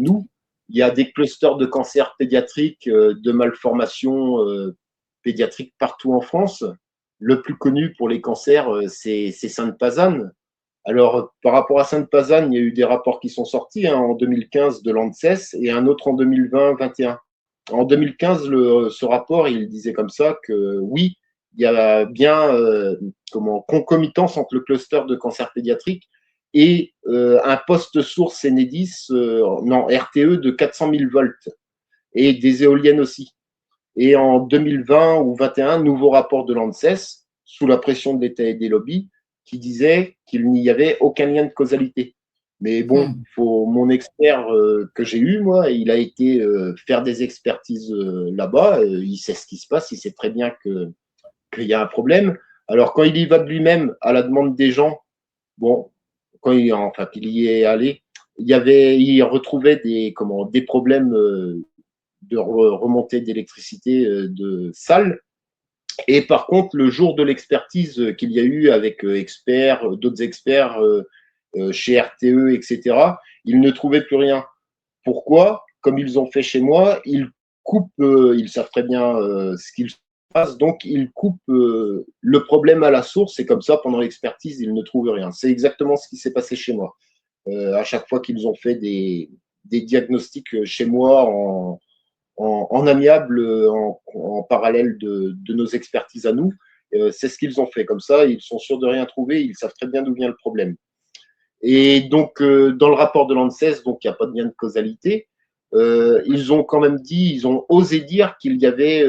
nous, il y a des clusters de cancer pédiatrique, de malformations pédiatriques partout en France. Le plus connu pour les cancers, c'est Sainte-Pazanne. Alors, par rapport à Sainte-Pazanne, il y a eu des rapports qui sont sortis en 2015 de l'ANSES et un autre en 2020-21. En 2015, ce rapport, il disait comme ça que oui, il y a bien concomitance entre le cluster de cancer pédiatrique et un poste source Enedis, RTE de 400 000 volts et des éoliennes aussi. Et en 2020 ou 2021, nouveau rapport de l'ANSES, sous la pression de l'État et des lobbies, qui disait qu'il n'y avait aucun lien de causalité. Mais bon, mon expert que j'ai eu, moi, il a été faire des expertises là-bas, il sait ce qui se passe, il sait très bien qu'il y a un problème. Alors, quand il y va de lui-même, à la demande des gens, bon, qu'il y est allé, il retrouvait des problèmes de remontée d'électricité de salle. Et par contre, le jour de l'expertise qu'il y a eu avec d'autres experts chez RTE, etc., ils ne trouvaient plus rien. Pourquoi? Comme ils ont fait chez moi, ils coupent, ils savent très bien ce qu'ils fassent, donc ils coupent le problème à la source, et comme ça, pendant l'expertise, ils ne trouvent rien. C'est exactement ce qui s'est passé chez moi. À chaque fois qu'ils ont fait des diagnostics chez moi en amiable, en parallèle de nos expertises à nous, c'est ce qu'ils ont fait. Comme ça, ils sont sûrs de rien trouver, ils savent très bien d'où vient le problème. Et donc, dans le rapport de l'ANSES, donc il n'y a pas de lien de causalité, ils ont quand même dit, ils ont osé dire qu'il y avait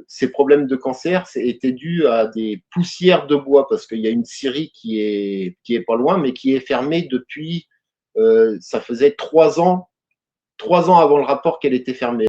ces problèmes de cancer étaient dus à des poussières de bois, parce qu'il y a une scierie qui est pas loin, mais qui est fermée depuis, ça faisait 3 ans avant le rapport qu'elle était fermée.